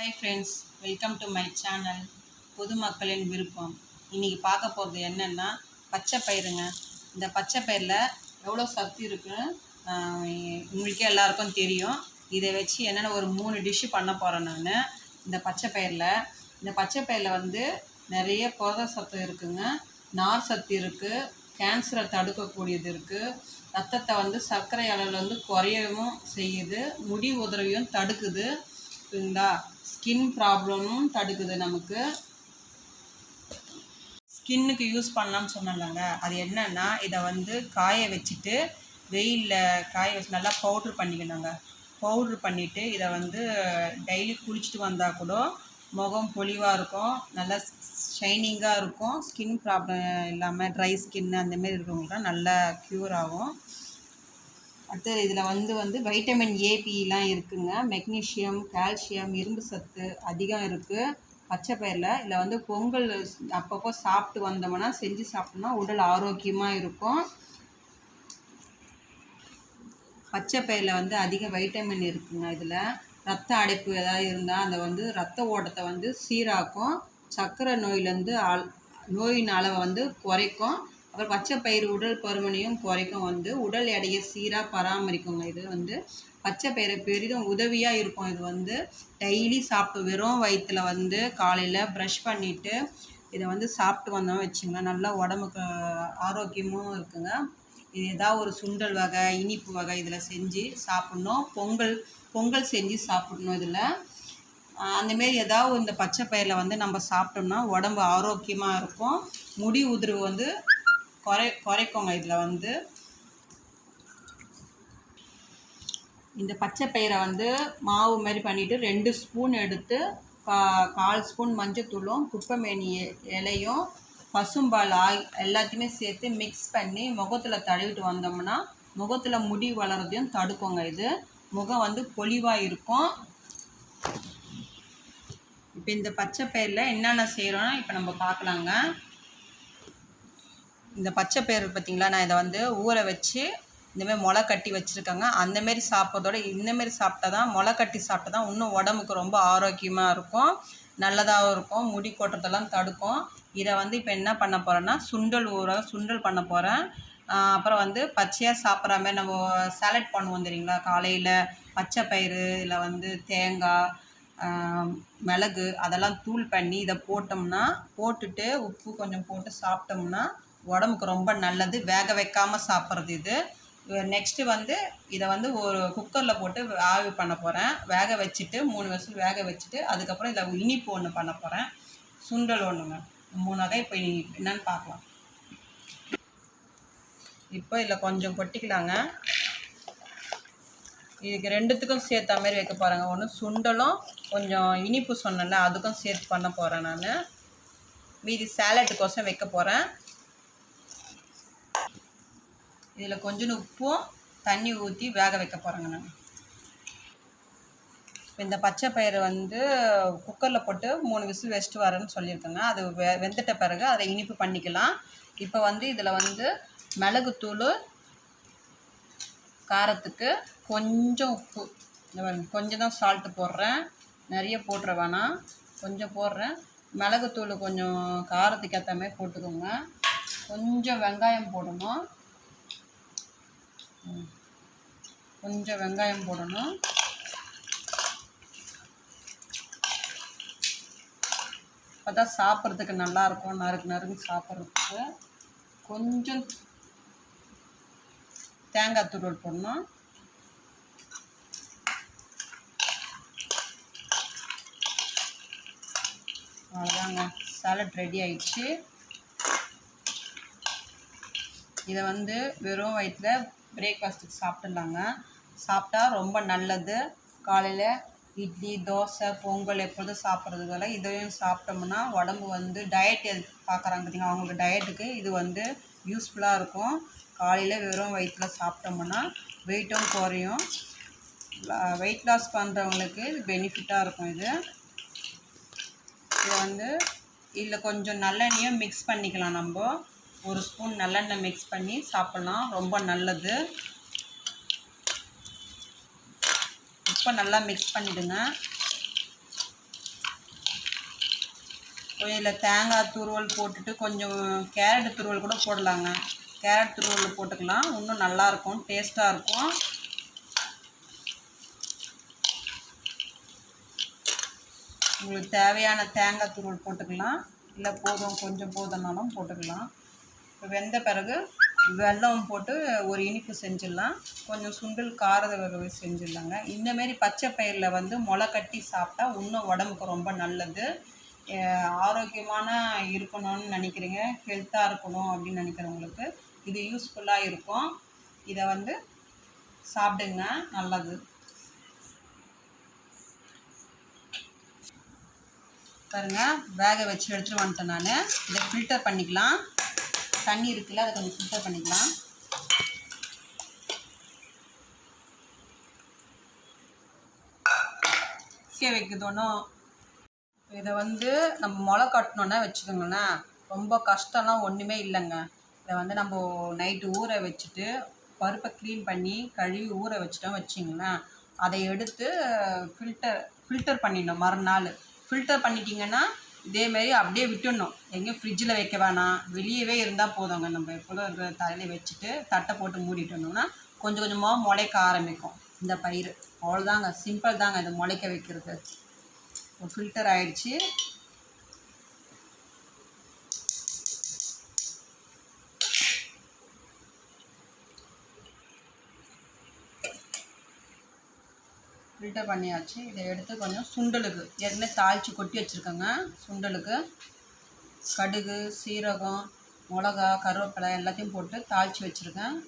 Hi friends, welcome to my channel பொதுமக்களின் விருப்பம். இன்றைக்கி பார்க்க போகிறது என்னென்னா பச்சை பயிருங்க. இந்த பச்சை பயிரில் எவ்வளோ சத்து இருக்குன்னு உங்களுக்கே எல்லாருக்கும் தெரியும். இதை வச்சு என்னென்ன ஒரு 3 டிஷ்ஷு பண்ண போகிறேன் நான். இந்த பச்சை பயிரில் வந்து நிறைய புரத சத்து இருக்குங்க, நார் சத்து இருக்குது, கேன்சரை தடுக்கக்கூடியது இருக்குது, ரத்தத்தை வந்து சர்க்கரை அளவில் வந்து குறையவும் செய்யுது, முடி உதிரவையும் தடுக்குது, சரிங்களா. ஸ்கின் ப்ராப்ளமும் தடுக்குது. நமக்கு ஸ்கின்னுக்கு யூஸ் பண்ணலாம்னு சொன்னாங்க. அது என்னென்னா, இதை வந்து காய வச்சுட்டு வெயிலில் காய வச்சு நல்லா பவுட்ரு பண்ணிக்கணுங்க. பவுட்ரு பண்ணிவிட்டு இதை வந்து டெய்லி குளிச்சுட்டு வந்தால் கூட முகம் பொலிவாக இருக்கும், நல்லா ஷைனிங்காக இருக்கும். ஸ்கின் ப்ராப்ளம் இல்லாமல் ட்ரை ஸ்கின் அந்தமாரி இருக்கிறவங்களுக்குலாம் நல்லா க்யூர் ஆகும். அடுத்தது இதில் வந்து வைட்டமின் ஏபிலாம் இருக்குங்க, மெக்னீஷியம், கால்சியம், இரும்பு சத்து அதிகம் இருக்குது பச்சை பயிரில். இதில் வந்து பொங்கல் அப்பப்போ சாப்பிட்டு வந்தோம்னா, செஞ்சு சாப்பிட்டோம்னா உடல் ஆரோக்கியமாக இருக்கும். பச்சை பயிரில் வந்து அதிக வைட்டமின் இருக்குங்க. இதில் ரத்த அடைப்பு ஏதாவது இருந்தால் அந்த வந்து ரத்த ஓட்டத்தை வந்து சீராக்கும், சர்க்கரை நோயிலேருந்து நோயின் அளவை வந்து குறைக்கும். அப்புறம் பச்சை பயிறு உடல் பருமனையும் குறைக்கும், வந்து உடல் எடையை சீராக பராமரிக்குங்க. இது வந்து பச்சை பயிரை பெரிதும் உதவியாக இருக்கும். இது வந்து டெய்லி சாப்பிட்டு வெறும் வயிற்றில் வந்து காலையில் ப்ரஷ் பண்ணிவிட்டு இதை வந்து சாப்பிட்டு வந்தோம் வச்சுங்களேன், நல்லா உடம்புக்கு ஆரோக்கியமும் இருக்குங்க. இது ஏதாவது ஒரு சுண்டல் வகை, இனிப்பு வகை இதில் செஞ்சு சாப்பிட்ணும். பொங்கல் செஞ்சு சாப்பிட்ணும். இதில் அந்தமாரி ஏதாவது இந்த பச்சை பயிரில் வந்து நம்ம சாப்பிட்டோம்னா உடம்பு ஆரோக்கியமாக இருக்கும், முடி உதிர்வு வந்து குறைக்குங்க. இதில் வந்து இந்த பச்சை பயிரை வந்து மாவு மாதிரி பண்ணிவிட்டு 2 ஸ்பூன் எடுத்து 1/4 ஸ்பூன் மஞ்சத்தூளும் குப்பைமேனி இலையும் பசும்பால் எல்லாத்தையுமே சேர்த்து மிக்ஸ் பண்ணி முகத்தில் தடவிட்டு வந்தோம்னா முகத்தில் முடி வளர்றதையும் தடுக்குங்க. இது முகம் வந்து பொலிவாக இருக்கும். இப்போ இந்த பச்சை பயிரில் என்னென்ன செய்கிறோன்னா இப்போ நம்ம பார்க்கலாங்க. இந்த பச்சை பயிறு பார்த்திங்களா, நான் இதை வந்து ஊற வச்சு இந்தமாரி முளை கட்டி வச்சுருக்கேங்க. அந்தமாரி சாப்பிட்றதோட இந்தமாரி சாப்பிட்டா தான், முளை கட்டி சாப்பிட்டா தான் இன்னும் உடம்புக்கு ரொம்ப ஆரோக்கியமாக இருக்கும், நல்லதாகவும் இருக்கும், முடி கொட்டுறதெல்லாம் தடுக்கும். இதை வந்து இப்போ என்ன பண்ண போகிறேன்னா, சுண்டல் பண்ண போகிறேன். அப்புறம் வந்து பச்சையாக சாப்பிட்ற மாதிரி நம்ம சாலட் பண்ணுவோம் தெரியுங்களா, காலையில் பச்சை பயிறு இதில் வந்து தேங்காய், மிளகு அதெல்லாம் தூள் பண்ணி இதை போட்டுட்டு உப்பு கொஞ்சம் போட்டு சாப்பிட்டோம்னா உடம்புக்கு ரொம்ப நல்லது. வேக வைக்காமல் சாப்பிட்றது இது. நெக்ஸ்ட்டு வந்து இதை வந்து ஒரு குக்கரில் போட்டு ஆவி பண்ண போகிறேன். வேக வச்சுட்டு 3 விசில் வேக வச்சுட்டு அதுக்கப்புறம் இதில் இனிப்பு ஒன்று பண்ண போகிறேன், சுண்டல் ஒன்றுங்க. 3 வகை இப்போ என்னென்னு பார்க்கலாம். இப்போ இதில் கொஞ்சம் கொட்டிக்கலாங்க. இதுக்கு 2த்துக்கும் சேர்த்த மாதிரி வைக்க போகிறேங்க. ஒன்று சுண்டலும் கொஞ்சம் இனிப்பு சொன்னேன்ல அதுக்கும் சேர்த்து பண்ண போகிறேன் நான். மீதி சாலட்டுக்கோசம் வைக்க போகிறேன். இதில் கொஞ்சம் உப்பும் தண்ணி ஊற்றி வேக வைக்க போகிறேங்க நான். இப்போ இந்த பச்சை பயிரை வந்து குக்கரில் போட்டு 3 விசில் வச்சுட்டு வரேன்னு சொல்லியிருக்கேங்க. அது வெந்துட்ட பிறகு அதை இனிப்பு பண்ணிக்கலாம். இப்போ வந்து இதில் வந்து மிளகுத்தூள், காரத்துக்கு கொஞ்சம் உப்பு, கொஞ்சம் தான் சால்ட்டு போடுறேன், நிறைய போட்டுற வேணாம், கொஞ்சம் போடுறேன். மிளகுத்தூள் கொஞ்சம் காரத்துக்கு ஏற்ற மாதிரி போட்டுக்கோங்க. கொஞ்சம் வெங்காயம் போடணும், அப்போ தான் சாப்பிட்றதுக்கு நல்லாயிருக்கும், நறுக்கு சாப்பிட்றதுக்கு. கொஞ்சம் தேங்காய் துருவல் போடணும். அவ்வளோதாங்க, சாலட் ரெடி ஆயிடுச்சு. இதை வந்து வெறும் வயிற்றில் பிரேக்ஃபாஸ்ட்டுக்கு சாப்பிட்டுடலாங்க. சாப்பிட்டா ரொம்ப நல்லது. காலையில் இட்லி, தோசை, பொங்கல் எப்பொழுதும் சாப்பிட்றதுனால இதையும் சாப்பிட்டோம்னா உடம்பு வந்து டயட் பார்க்குறாங்க பார்த்தீங்கன்னா, அவங்களுக்கு டயட்டுக்கு இது வந்து யூஸ்ஃபுல்லாக இருக்கும். காலையில் வெறும் வயிற்றில் சாப்பிட்டோம்னா வெயிட்டும் குறையும். வெயிட் லாஸ் பண்ணுறவங்களுக்கு இது பெனிஃபிட்டாக இருக்கும். இது வந்து இதில் கொஞ்சம் நல்லெண்ணெயும் மிக்ஸ் பண்ணிக்கலாம். நம்ம 1 ஸ்பூன் நல்லெண்ணெய் மிக்ஸ் பண்ணி சாப்பிட்லாம், ரொம்ப நல்லது. இப்போ நல்லா மிக்ஸ் பண்ணிவிடுங்க. இதில் தேங்காய் துருவல் போட்டுட்டு கொஞ்சம் கேரட் துருவல் கூட போடலாங்க. கேரட் துருவல் போட்டுக்கலாம், இன்னும் நல்லாயிருக்கும், டேஸ்ட்டாக இருக்கும். உங்களுக்கு தேவையான தேங்காய் துருவல் போட்டுக்கலாம், இல்லை கொஞ்சம் போதும்னாலும் போட்டுக்கலாம். இப்போ வெந்த பிறகு வெல்லம் போட்டு ஒரு இனிப்பு செஞ்சிடலாம், கொஞ்சம் சுண்டல் காரத வகை செஞ்சிடலாங்க. இந்தமாரி பச்சை பயிரில் வந்து முளை கட்டி சாப்பிட்டா இன்னும் உடம்புக்கு ரொம்ப நல்லது. ஆரோக்கியமான இருக்கணும்னு நினைக்கிறீங்க, ஹெல்த்தாக இருக்கணும் அப்படின்னு நினைக்கிறவங்களுக்கு இது யூஸ்ஃபுல்லாக இருக்கும். இதை வந்து சாப்பிடுங்க, நல்லது. பாருங்கள், வேக வச்சு எடுத்துகிட்டு வந்துட்டேன் நான். இதை ஃபில்டர் பண்ணிக்கலாம், தண்ணி இருக்குல்ல அதை கொஞ்சம் ஃபில்டர் பண்ணிக்கலாம். வைக்குதோனோ இதை வந்து நம்ம முளை கட்டணுன்னா வச்சுக்கோங்களேன், ரொம்ப கஷ்டம்லாம் ஒன்றுமே இல்லைங்க. இதை வந்து நம்ம நைட்டு ஊற வச்சுட்டு பருப்பை க்ளீன் பண்ணி கழுவி ஊற வச்சுட்டோம் வச்சிங்களேன், அதை எடுத்து ஃபில்டர் பண்ணிடணும். மறுநாள் ஃபில்டர் பண்ணிட்டீங்கன்னா இதேமாரி அப்படியே விட்டுடணும், எங்கேயும் ஃப்ரிட்ஜில் வைக்க வேணாம், வெளியவே இருந்தால் போதுங்க. நம்ம எப்போதும் இருக்கிற தலையில் வச்சுட்டு தட்டை போட்டு மூடிட்டோம்னா கொஞ்சம் கொஞ்சமாக முளைக்க ஆரம்பிக்கும் இந்த பயிர். அவ்வளோதாங்க, சிம்பிள் தாங்க இது முளைக்க வைக்கிறது. ஃபில்டர் ஆயிடுச்சு. ஃபில்டர் பண்ணியாச்சு. இதை எடுத்து கொஞ்சம் சுண்டலுக்கு ஏற்கனவே தாளித்து கொட்டி வச்சுருக்கேங்க. சுண்டலுக்கு கடுகு, சீரகம், மிளகா, கருவேப்பிலை எல்லாத்தையும் போட்டு தாளித்து வச்சுருக்கேன்.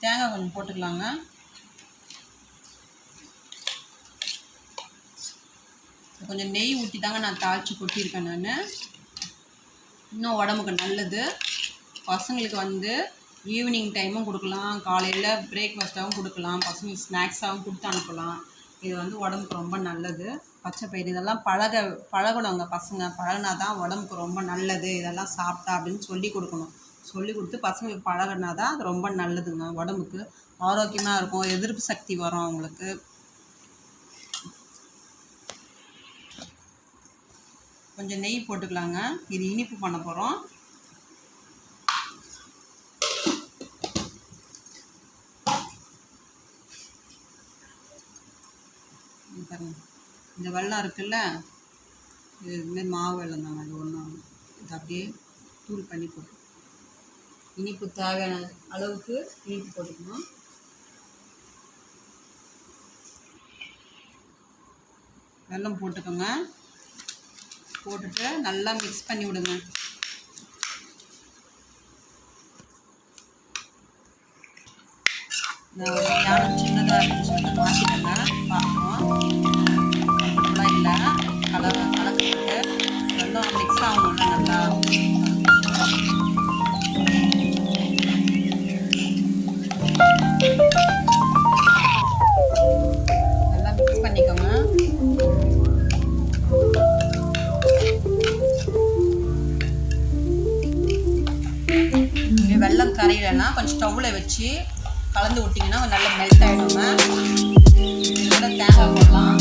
தேங்காய் கொஞ்சம் போட்டுக்கலாங்க. கொஞ்சம் நெய் ஊற்றி தாங்க நான் தாளித்து கொட்டியிருக்கேன். நான் இன்னும் உடம்புக்கு நல்லது. பசங்களுக்கு வந்து ஈவினிங் டைமும் கொடுக்கலாம், காலையில் பிரேக்ஃபாஸ்ட்டாகவும் கொடுக்கலாம், பசங்களுக்கு ஸ்நாக்ஸாகவும் கொடுத்து அனுப்பலாம். இது வந்து உடம்புக்கு ரொம்ப நல்லது. பச்சை பயிறு இதெல்லாம் பழகணுங்க. பசங்க பழகினா தான் உடம்புக்கு ரொம்ப நல்லது, இதெல்லாம் சாப்பிட்டா அப்படின்னு சொல்லி கொடுக்கணும். சொல்லி கொடுத்து பசங்களுக்கு பழகினா தான் அது ரொம்ப நல்லதுங்க. உடம்புக்கு ஆரோக்கியமாக இருக்கும், எதிர்ப்பு சக்தி வரும் அவங்களுக்கு. கொஞ்சம் நெய் போட்டுக்கலாங்க. இது இனிப்பு பண்ண போகிறோம். இந்த வெல்லம் இருக்குல்ல, இதுமாரி மாவு வெல்லம் தாங்க. அது ஒன்றும் இது அப்படியே தூள் பண்ணி போட்டு இனிப்பு தேவையான அளவுக்கு இனிப்பு போட்டுக்கணும். வெல்லம் போட்டுக்கோங்க. போட்டுட்டு நல்லா மிக்ஸ் பண்ணி விடுங்க. நான் யாரும் சின்னதாக இருக்குன்னு சொல்லிட்டு மாற்றிட்டேங்க. பார்க்கணும் இல்லை, கலக்கிட்டு வெல்லம் மிக்ஸ் ஆகணும்ல நல்லா. நல்லா மிக்ஸ் பண்ணிக்கோங்க. வெல்லம் கரையிலன்னா கொஞ்சம் ஸ்டவ்வில் வச்சு கலந்து விட்டிங்கன்னா நல்லா மெல்ட் ஆகிடுங்க. இதோட தேங்காய் போடலாம்.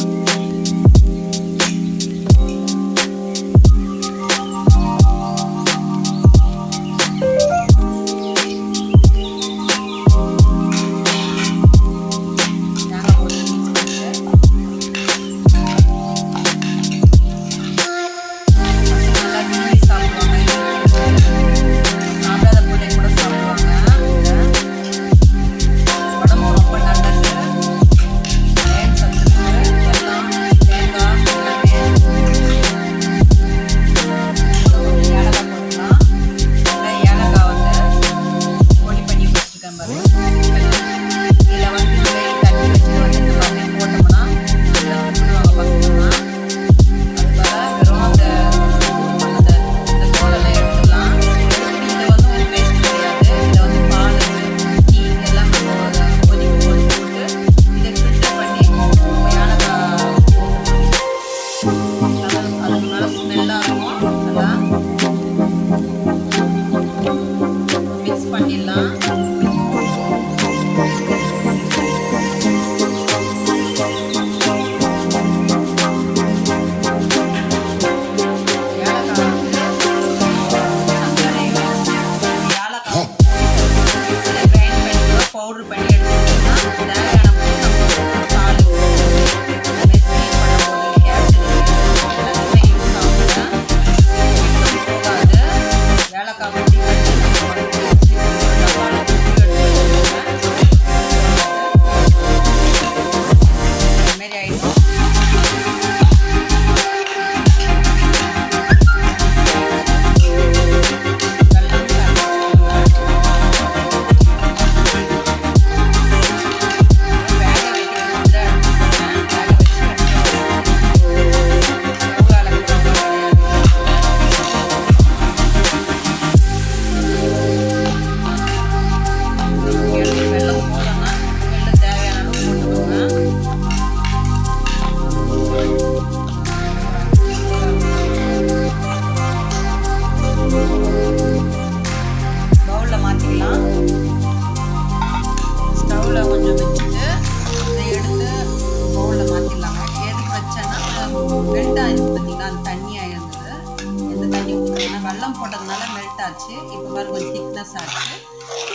ஆச்சு. இப்போ பாருங்க கொஞ்சம் திக்னஸ் ஆச்சு.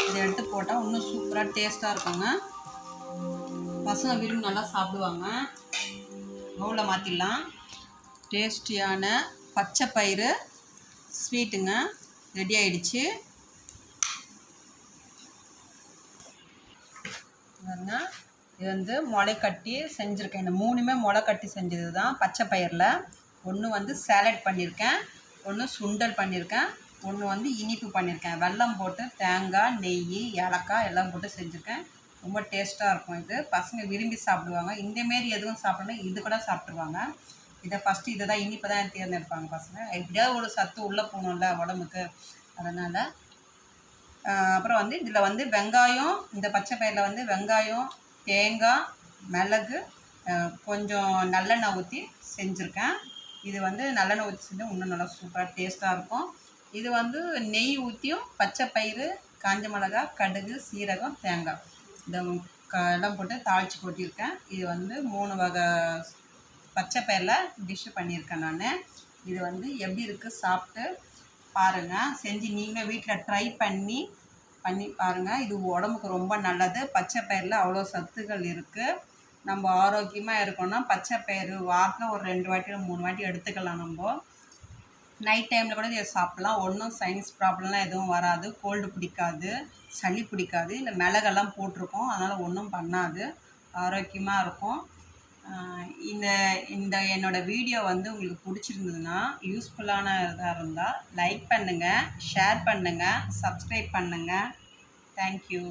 இதை எடுத்து போட்டால் இன்னும் சூப்பராக டேஸ்ட்டாக இருக்குங்க. பசங்க விரும்பி நல்லா சாப்பிடுவாங்க. பவுலில் மாற்றிடலாம். டேஸ்டியான பச்சை பயிறு ஸ்வீட்டுங்க ரெடி ஆயிடுச்சு. பாருங்க, இது வந்து முளை கட்டி செஞ்சுருக்கேன். இந்த 3மே முளை கட்டி செஞ்சது தான். பச்சை பயிரில் ஒன்று வந்து சேலட் பண்ணியிருக்கேன், ஒன்று சுண்டல் பண்ணியிருக்கேன், ஒன்று வந்து இனிப்பு பண்ணியிருக்கேன். வெல்லம் போட்டு தேங்காய், நெய், ஏலக்காய் எல்லாம் போட்டு செஞ்சுருக்கேன். ரொம்ப டேஸ்ட்டாக இருக்கும். இது பசங்க விரும்பி சாப்பிடுவாங்க. இந்தமாரி எதுவும் சாப்பிடணும் இது கூட சாப்பிட்ருவாங்க. இதை ஃபஸ்ட்டு இதை தான் இனிப்பு தான் தேர்ந்தெடுப்பாங்க பசங்க. எப்படியாவது ஒரு சத்து உள்ளே போகணும்ல உடம்புக்கு, அதனால். அப்புறம் வந்து இதில் வந்து வெங்காயம், இந்த பச்சை பயிரில் வந்து வெங்காயம், தேங்காய், மிளகு, கொஞ்சம் நல்லெண்ணெய் ஊற்றி செஞ்சுருக்கேன். இது வந்து நல்லெண்ணெய் ஊற்றி செஞ்சால் இன்னும் நல்லா சூப்பராக டேஸ்ட்டாக இருக்கும். இது வந்து நெய் ஊற்றியும் பச்சை பயிறு, காஞ்ச மிளகா, கடுகு, சீரகம், தேங்காய் இந்த எல்லாம் போட்டு தாளித்து கொட்டியிருக்கேன். இது வந்து 3 வகை பச்சை பயிரில் டிஷ்ஷு பண்ணியிருக்கேன் நான். இது வந்து எப்படி இருக்குது சாப்பிட்டு பாருங்கள். செஞ்சு நீங்களும் வீட்டில் ட்ரை பண்ணி பாருங்கள். இது உடம்புக்கு ரொம்ப நல்லது. பச்சை பயிரில் அவ்வளோ சத்துக்கள் இருக்குது. நம்ம ஆரோக்கியமாக இருக்கணும்னா பச்சை பயிறு வாரத்தில் ஒரு 2 வாட்டி 3 வாட்டி எடுத்துக்கலாம். நம்ம நைட் டைமில் கூட இதை சாப்பிட்லாம். ஒன்றும் சைனஸ் ப்ராப்ளம்லாம் எதுவும் வராது. கோல்டு பிடிக்காது, சளி பிடிக்காது. இல்லை மிளகெல்லாம் போட்டிருக்கோம், அதனால் ஒன்றும் பண்ணாது. ஆரோக்கியமாக இருக்கும். இந்த என்னோடய வீடியோ வந்து உங்களுக்கு பிடிச்சிருந்ததுன்னா, யூஸ்ஃபுல்லான இதாக இருந்தால் லைக் பண்ணுங்கள், ஷேர் பண்ணுங்கள், சப்ஸ்கிரைப் பண்ணுங்கள். தேங்க்யூ.